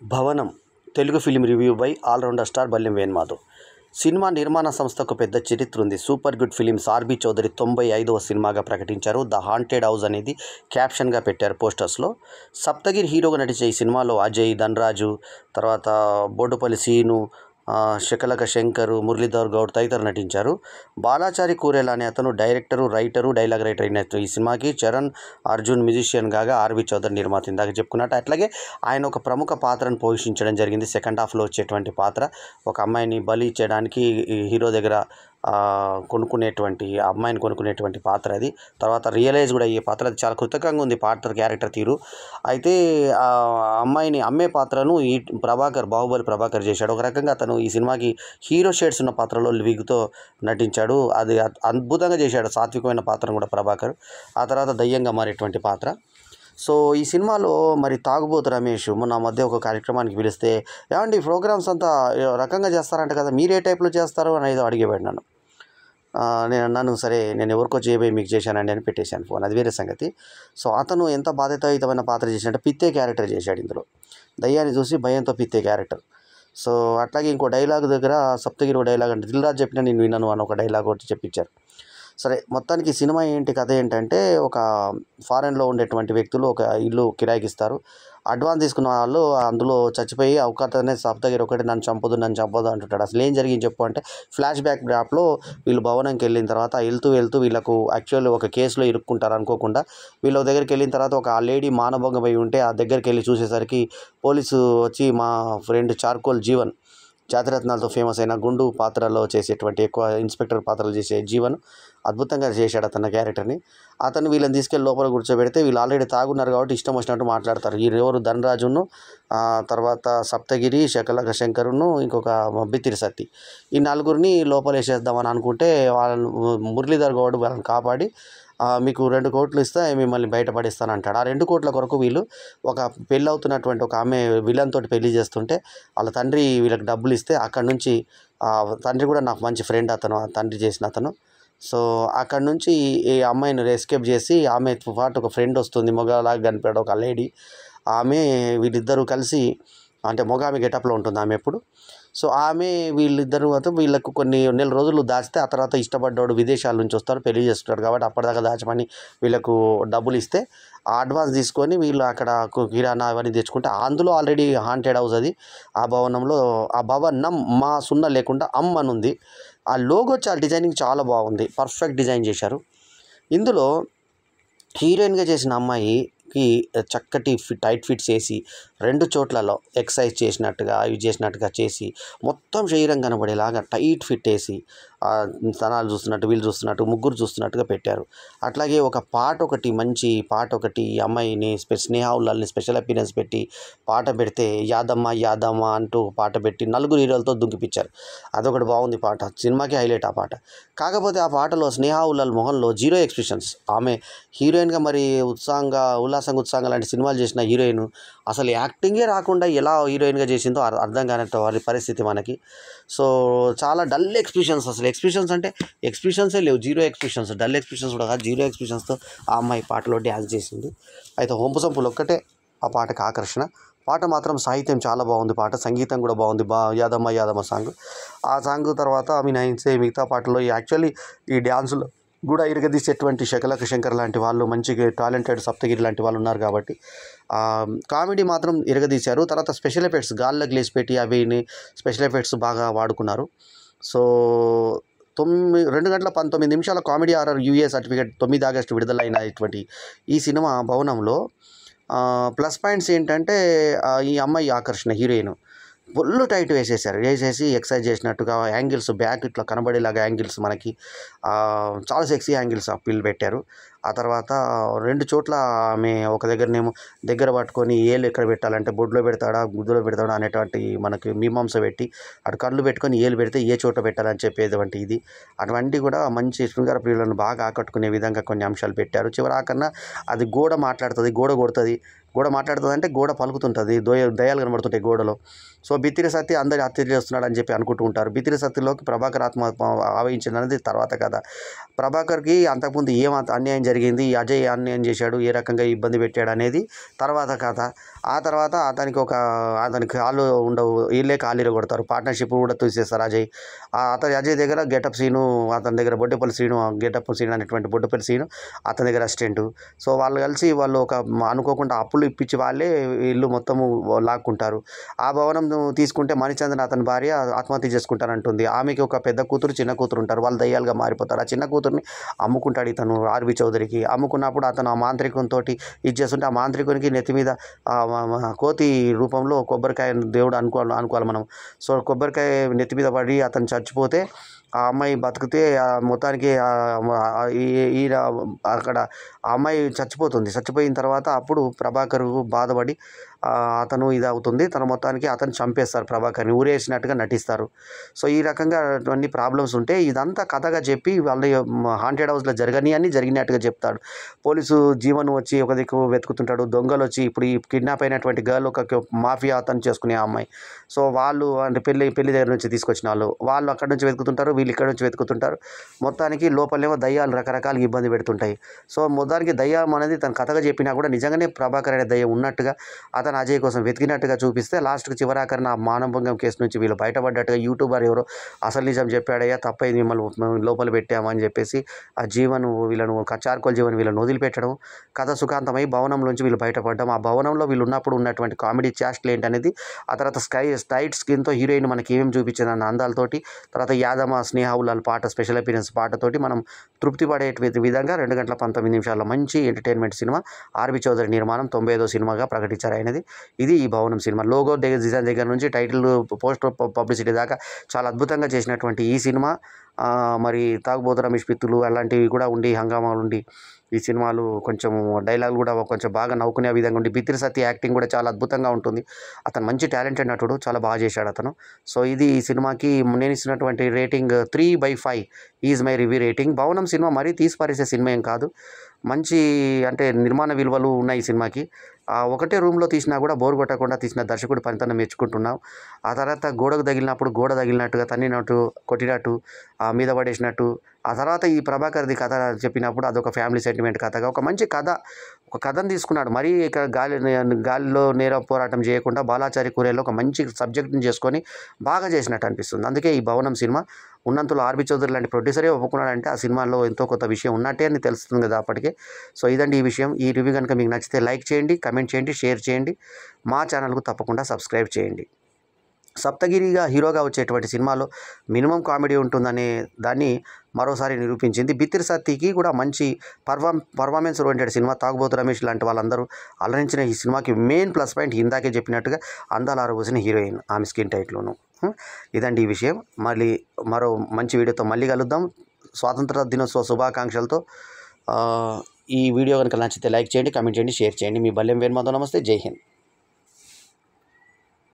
భవనం Telugu film review by allrounder star Ballem Venumadhav. సినిమా నిర్మాణ సంస్థకు పెద్ద చరిత్ర ఉంది. Super good films RB Choudary 95వ సినిమాగా ప్రకటించారు. ద హాంటెడ్ హౌస్ అనేది క్యాప్షన్గా పెట్టారు పోస్టర్స్లో. సప్తగిరి హీరోగా నటించే ఈ సినిమాలో అజయ్, ధనరాజు, తర్వాత బోడుపల్లి సీను, శకలక శంకర్, మురళీధర్ గౌడ్ తదితరులు నటించారు. బాలాచారి కూరేల అనే అతను డైరెక్టరు, రైటరు, డైలాగ్ రైటర్ అయిన ఈ సినిమాకి చరణ్ అర్జున్ మ్యూజిషియన్ కాగా ఆర్బి చౌదరి నిర్మాత. ఇందాక చెప్పుకున్నట్టు అట్లాగే ఆయన ఒక ప్రముఖ పాత్రను పోషించడం జరిగింది. సెకండ్ హాఫ్లో వచ్చేటువంటి పాత్ర ఒక అమ్మాయిని బలి ఇచ్చేయడానికి హీరో దగ్గర కొనుక్కునేటువంటి అమ్మాయిని కొనుక్కునేటువంటి పాత్ర అది. తర్వాత రియలైజ్ కూడా అయ్యే పాత్ర. అది చాలా కృతజ్ఞంగా ఉంది పాత్ర, క్యారెక్టర్ తీరు. అయితే ఆ అమ్మాయిని అమ్మే పాత్రను ఈ బాహుబలి ప్రభాకర్ చేశాడు. ఒక రకంగా అతను ఈ సినిమాకి హీరో షేడ్స్ ఉన్న పాత్రలో విగ్తో నటించాడు. అది అద్భుతంగా చేశాడు. సాత్వికమైన పాత్రను కూడా ప్రభాకర్. ఆ తర్వాత దయ్యంగా మారేటువంటి పాత్ర. సో ఈ సినిమాలో మరి తాగుబోతు రమేష్ మొన్న మధ్య ఒక కార్యక్రమానికి పిలిస్తే, ఏమండి ప్రోగ్రామ్స్ అంతా రకంగా చేస్తారంట కదా, మీరు ఏ టైప్లో చేస్తారు అని ఏదో అడిగేవాడు నన్ను. నేను అన్నాను, సరే నేను ఎవరికో చేయబోయి మీకు చేశానండి అని పెట్టేశాను ఫోన్. అది వేరే సంగతి. సో అతను ఎంత బాధ్యతాయుతమైన పాత్ర చేశాడంటే పిత్తే క్యారెక్టర్ చేశాడు ఇందులో. దయ్యాన్ని చూసి భయంతో పిత్తే క్యారెక్టర్. సో అట్లాగే ఇంకో డైలాగ్ దగ్గర సప్తగిరి డైలాగ్ అంటే దిల్ రాజు చెప్పినా నేను విన్నాను అని ఒక డైలాగ్ ఒకటి చెప్పించారు. సరే మొత్తానికి సినిమా ఏంటి, కథ ఏంటంటే ఒక ఫారెన్లో ఉండేటువంటి వ్యక్తులు ఒక ఇల్లు కిరాయికి ఇస్తారు. అడ్వాన్స్ తీసుకున్న వాళ్ళు అందులో చచ్చిపోయి అవకాశనే సప్తగిరి ఒకటి నన్ను చంపదు అంటుంటాడు. అసలు ఏం జరిగింది చెప్పు అంటే, ఫ్లాష్ బ్యాక్ డ్రాప్లో వీళ్ళు భవనంకి వెళ్ళిన తర్వాత వెళ్తూ వీళ్ళకు యాక్చువల్లీ ఒక కేసులో ఇరుక్కుంటారు అనుకోకుండా. వీళ్ళ దగ్గరికి వెళ్ళిన తర్వాత ఒక ఆ లేడీ మానభంగం అయి ఉంటే ఆ దగ్గరికి వెళ్ళి చూసేసరికి పోలీసు వచ్చి మా ఫ్రెండ్ చార్కోల్ జీవన్, జాతిరత్నాలతో ఫేమస్ అయిన గుండు పాత్రలో చేసేటువంటి ఎక్కువ ఇన్స్పెక్టర్ పాత్రలు చేసే జీవన్ అద్భుతంగా చేశాడు అతని క్యారెక్టర్ని. అతను వీళ్ళని తీసుకెళ్ళి లోపల కూర్చోబెడితే వీళ్ళు ఆల్రెడీ తాగున్నారు కాబట్టి ఇష్టం వచ్చినట్టు మాట్లాడతారు. ఎవరు ధనరాజును, తర్వాత సప్తగిరి, శకలక శంకరును, ఇంకొక బిత్తిరి సత్తి, ఈ నలుగురిని లోపల వేసేద్దామని అనుకుంటే వాళ్ళని మురళీధర్ గౌడ్ వాళ్ళని కాపాడి మీకు 2 కోట్లు ఇస్తే మిమ్మల్ని బయటపడిస్తాను అంటాడు. ఆ 2 కోట్ల కొరకు వీళ్ళు ఒక పెళ్ళి అవుతున్నటువంటి ఒక ఆమె విలన్ తోటి పెళ్లి చేస్తుంటే వాళ్ళ తండ్రి వీళ్ళకి డబ్బులు ఇస్తే అక్కడ నుంచి తండ్రి కూడా నాకు మంచి ఫ్రెండ్ అతను, ఆ తండ్రి చేసిన అతను. సో అక్కడ నుంచి ఈ అమ్మాయిని ఎస్కేప్ చేసి ఆమెతో పాటు ఒక ఫ్రెండ్ వస్తుంది, మొగలాగా కనిపాడు ఒక లేడీ. ఆమె వీళ్ళిద్దరూ కలిసి, అంటే మొగ ఆమె గెటప్లో ఉంటుంది ఆమె ఎప్పుడు. సో ఆమె వీళ్ళిద్దరూ వీళ్ళకు కొన్ని నెల రోజులు దాచితే ఆ తర్వాత ఇష్టపడ్డాడు విదేశాల నుంచి వస్తాడు, పెళ్లి చేస్తున్నాడు కాబట్టి అప్పటిదాకా దాచమని వీళ్ళకు డబ్బులు ఇస్తే ఆ అడ్వాన్స్ తీసుకొని వీళ్ళు అక్కడ కిరాణా అవన్నీ తెచ్చుకుంటే అందులో ఆల్రెడీ హాంటెడ్ హౌస్ అది. ఆ భవనంలో ఆ భవనం మా సున్నా లేకుండా అని ఉంది. ఆ లోగో చాలా డిజైనింగ్ చాలా బాగుంది, పర్ఫెక్ట్ డిజైన్ చేశారు. ఇందులో హీరోయిన్గా చేసిన అమ్మాయికి చక్కటి టైట్ ఫిట్స్ వేసి 2 చోట్లలో ఎక్సర్సైజ్ చేసినట్టుగా చేసి మొత్తం శరీరం కనబడేలాగా టైట్ ఫిట్ వేసి స్తనాలు చూస్తున్నట్టు వీళ్ళు చూస్తున్నట్టు ముగ్గురు చూస్తున్నట్టుగా పెట్టారు. అట్లాగే ఒక పాట ఒకటి, మంచి పాట ఒకటి, ఈ అమ్మాయిని స్నేహ ఉల్లాల్ని స్పెషల్ అపీరెన్స్ పెట్టి పాట పెడితే యాదమ్మ అంటూ పాట పెట్టి 4 హీరోలతో దుంకిపించారు. అదొకటి బాగుంది పాట, సినిమాకి హైలైట్ ఆ పాట. కాకపోతే ఆ పాటలో స్నేహ ఉల్లాల్ మొహంలో 0 ఎక్స్ప్రెషన్స్. ఆమె హీరోయిన్గా మరి ఉల్లాసంగా ఉత్సాహంగా లాంటి సినిమాలు చేసిన హీరోయిన్ అసలు యాక్టింగే రాకుండా ఎలా హీరోయిన్గా చేసిందో అర్థం కానట్టు పరిస్థితి మనకి. సో చాలా డల్ ఎక్స్ప్రెషన్స్, అసలు ఎక్స్ప్రెషన్స్ అంటే ఎక్స్ప్రెషన్సే లేవు, 0 ఎక్స్ప్రెషన్స్, డల్ ఎక్స్ప్రెషన్స్ కూడా కాదు, 0 ఎక్స్ప్రెషన్స్తో ఆ అమ్మాయి పాటలో డ్యాన్స్ చేసింది. అయితే హొంపు సంపులు ఒక్కటే ఆ పాటకు ఆకర్షణ. పాట మాత్రం సాహిత్యం చాలా బాగుంది, పాట సంగీతం కూడా బాగుంది. యాదమ్మ సాంగ్. ఆ సాంగ్ తర్వాత మినహాయిస్తే మిగతా పాటలో యాక్చువల్లీ ఈ డ్యాన్సులు కూడా ఇరగదీసేటువంటి శకలక శంకర్ లాంటి వాళ్ళు, మంచి టాలెంటెడ్ సప్తగిరి లాంటి వాళ్ళు ఉన్నారు కాబట్టి కామెడీ మాత్రం ఇరగదీశారు. తర్వాత స్పెషల్ ఎఫెక్ట్స్ గాల్లో గ్లేస్ పెట్టి అవిని స్పెషల్ ఎఫెక్ట్స్ బాగా వాడుకున్నారు. సో 2 గంటల 19 నిమిషాల comedy horror UA certificate 9 August విడుదలైనటువంటి ఈ సినిమా భవనంలో ప్లస్ పాయింట్స్ ఏంటంటే ఈ అమ్మాయి ఆకర్షణ హీరోయిన్ ఫుల్ టైట్ వేసేసి ఎక్సర్సైజ్ చేసినట్టుగా యాంగిల్స్ బ్యాక్ ఇట్లా కనబడేలాగా యాంగిల్స్ మనకి చాలా సెక్సీ యాంగిల్స్ అప్పీల్ పెట్టారు. ఆ తర్వాత 2 చోట్ల ఆమె ఒక దగ్గరనేమో దగ్గర పట్టుకొని ఏలు ఎక్కడ పెట్టాలంటే బొడ్లో పెడతాడా గుద్దులో పెడతాడా అనేటువంటి మనకి మీమాంస పెట్టి అటు కళ్ళు పెట్టుకొని ఏలు పెడితే ఏ చోట పెట్టాలని చెప్పేటువంటి ఇది అటువంటి కూడా మంచి శృంగార ప్రియులను బాగా ఆకట్టుకునే విధంగా కొన్ని అంశాలు పెట్టారు. చివరాకన్నా అది గోడ మాట్లాడుతుంది, గోడ కొడుతుంది. గోడ మాట్లాడుతుంది అంటే గోడ పలుకుతుంటుంది, దయాలు కనబడుతుంటాయి గోడలో. సో బిత్తిరి సత్తి అందరి హత్య చేస్తున్నాడు అని చెప్పి అనుకుంటూ ఉంటారు. బిత్తిరి సత్తిలోకి ప్రభాకర్ ఆత్మ ఆవహించినది తర్వాత కదా. ప్రభాకర్కి అంతకుముందు అన్యాయం జరిగింది, అజయ్ అన్యాయం చేశాడు, ఏ రకంగా ఇబ్బంది పెట్టాడు అనేది తర్వాత కథ. ఆ తర్వాత అతనికి కాళ్ళు ఉండవు, వీళ్ళే కాళ్ళు కొడతారు, పార్ట్నర్షిప్ కూడా తీసేస్తారు అజయ్. అజయ్ దగ్గర గెటప్ సీను, అతని దగ్గర బొడ్డెపల్లి సీను, గెటప్ సీను అనేటువంటి బొడ్డెపల్లి సీను అతని దగ్గర అసిస్టెంట్. సో వాళ్ళు కలిసి ఒక అనుకోకుండా అప్పులు ఇప్పించి వాళ్ళే ఇల్లు మొత్తము లాక్కుంటారు. ఆ భవనం తీసుకుంటే మణిచంద్రన్ అతని భార్య ఆత్మహత్య చేసుకుంటానంటుంది. ఆమెకి ఒక పెద్ద కూతురు చిన్న కూతురు ఉంటారు, వాళ్ళు దయ్యాలుగా మారిపోతారు. ఆ చిన్న కూతుర్ని అమ్ముకుంటాడు ఇతను ఆర్బి చౌదరికి. అమ్ముకున్నప్పుడు అతను ఆ మాంత్రికంతో ఇది చేస్తుంటే ఆ మాంత్రికునికి నెత్తి మీద కోతి రూపంలో కొబ్బరికాయ దేవుడు అనుకోవాలి మనం. సో కొబ్బరికాయ నెత్తి మీద పడి అతను చచ్చిపోతే ఆ అమ్మాయి బతికితే మొత్తానికి అక్కడ ఆ అమ్మాయి చచ్చిపోయిన తర్వాత అప్పుడు ప్రభాకర్ బాధపడి అతను ఇది అవుతుంది, తన మొత్తానికి అతను చంపేస్తారు, ప్రభాకర్ని ఊరేసినట్టుగా నటిస్తారు. సో ఈ రకంగా అన్ని ప్రాబ్లమ్స్ ఉంటే ఇదంతా కథగా చెప్పి వాళ్ళ హాంటెడ్ హౌస్లో అన్నీ జరిగినట్టుగా చెప్తాడు. పోలీసు జీవన్ వచ్చి ఒక దిక్కు వెతుకుతుంటాడు, దొంగలు వచ్చి ఇప్పుడు ఈ కిడ్నాప్ అయినటువంటి గర్ల్ ఒక మాఫియా అతను చేసుకునే అమ్మాయి. సో వాళ్ళు అంటే పెళ్లి దగ్గర నుంచి తీసుకొచ్చిన వాళ్ళు అక్కడ నుంచి వెతుకుతుంటారు, వీళ్ళు ఇక్కడ నుంచి వెతుకుతుంటారు. మొత్తానికి లోపలేమో దయ్యాలు రకరకాలుగా ఇబ్బంది పెడుతుంటాయి. సో మొత్తానికి దయ్యం అనేది తన కథగా చెప్పినా కూడా నిజంగానే ప్రభాకర్ అనే దయ్యం ఉన్నట్టుగా అతను అజయ్ కోసం వెతికినట్టుగా చూపిస్తే లాస్ట్కి చివరాకరణ ఆ మానభంగం కేసు నుంచి వీళ్ళు బయటపడ్డట్టుగా యూట్యూబర్ ఎవరో అసలు నిజం చెప్పాడయ్యా, తప్పైంది, మిమ్మల్ని లోపల పెట్టామని చెప్పేసి ఆ చార్కోల్ జీవన్ వీళ్ళను వదిలిపెట్టడం, కథ సుఖాంతమై భవనంలోంచి వీళ్ళు బయటపడడం. ఆ భవనంలో వీళ్ళు ఉన్నప్పుడు ఉన్నటువంటి కామెడీ చేష్టలు ఏంటనేది, ఆ తర్వాత స్టైట్ స్కిన్తో హీరోయిన్ మనకి ఏమేమి చూపించింది అన్న అందాలతోటి, తర్వాత యాదమ్మ స్నేహవులాల్ పాట స్పెషల్ అపీరెన్స్ పాటతోటి మనం తృప్తి పడే విధంగా 2 గంటల 19 నిమిషాల మంచి ఎంటర్టైన్మెంట్ సినిమా ఆర్బి చౌదరి నిర్మాణం 95వ సినిమాగా ప్రకటించారు ఆయనది. ఇది ఈ భవనం సినిమా. లోగో డిజైన్ దగ్గర నుంచి టైటిల్ పోస్టర్ పబ్లిసిటీ దాకా చాలా అద్భుతంగా చేసినటువంటి ఈ సినిమా మరి తాగుబోతు రమేష్ పిత్తులు అలాంటివి కూడా ఉండి, హంగామాలు ఉండి, ఈ సినిమాలు కొంచెం డైలాగులు కూడా కొంచెం బాగా నవ్వుకునే విధంగా ఉండి, బిత్తిరి సత్య యాక్టింగ్ కూడా చాలా అద్భుతంగా ఉంటుంది. అతను మంచి టాలెంటెడ్ నటుడు, చాలా బాగా చేశాడు అతను. సో ఇది ఈ సినిమాకి నేను ఇచ్చినటువంటి rating 3/5 is my review rating. భవనం సినిమా మరీ తీసిపారేసే సినిమా ఏం కాదు, మంచి అంటే నిర్మాణ విలువలు ఉన్నాయి ఈ సినిమాకి. ఒకటే రూమ్లో తీసినా కూడా బోర్ కొట్టకుండా తీసిన దర్శకుడు పనితనం మెచ్చుకుంటున్నాం. ఆ తర్వాత గోడకు తగిలినప్పుడు గోడ తగిలినట్టుగా తన్నినట్టు, కొట్టినట్టు, మీద పడేసినట్టు, ఆ తర్వాత ఈ ప్రభాకర్ది కథ చెప్పినప్పుడు అదొక ఫ్యామిలీ సెంటిమెంట్ కథగా ఒక మంచి కథ, ఒక కథను తీసుకున్నాడు. మరీ ఇక్కడ గాలిలో నేర పోరాటం చేయకుండా బాలాచారి కూరేలో ఒక మంచి సబ్జెక్ట్ని చేసుకొని బాగా చేసినట్టు అనిపిస్తుంది. అందుకే ఈ భవనం సినిమా ఉన్నంతలో ఆర్బి చౌదరి లాంటి ప్రొడ్యూసరే ఒప్పుకున్నాడంటే ఆ సినిమాలో ఎంతో కొత్త విషయం ఉన్నట్టే అని తెలుస్తుంది కదా అప్పటికే. సో ఇదండి ఈ విషయం. ఈ రివ్యూ కనుక మీకు నచ్చితే లైక్ చేయండి, కమెంట్ చేయండి, షేర్ చేయండి, మా ఛానల్కు తప్పకుండా సబ్స్క్రైబ్ చేయండి. సప్తగిరిగా హీరోగా వచ్చేటువంటి సినిమాలో మినిమం కామెడీ ఉంటుందనే దాన్ని మరోసారి నిరూపించింది. బిత్తిరి సత్తికి కూడా మంచి పర్ఫార్మెన్స్ ఓరియంటెడ్ సినిమా. తాగుబోతు రమేష్ లాంటి వాళ్ళందరూ అలరించిన ఈ సినిమాకి మెయిన్ ప్లస్ పాయింట్ ఇందాకే చెప్పినట్టుగా అందాల ఆరబోసిన హీరోయిన్, ఆమె స్కిన్ టైట్లోను. ఇదండి ఈ విషయం. మళ్ళీ మరో మంచి వీడియోతో మళ్ళీ కలుద్దాం. స్వాతంత్ర దినోత్సవ శుభాకాంక్షలతో. ఈ వీడియో కనుక నచ్చితే లైక్ చేయండి, కమెంట్ చేయండి, షేర్ చేయండి. మీ బల్లెం వేణుమాధవ్. నమస్తే, జై హింద్.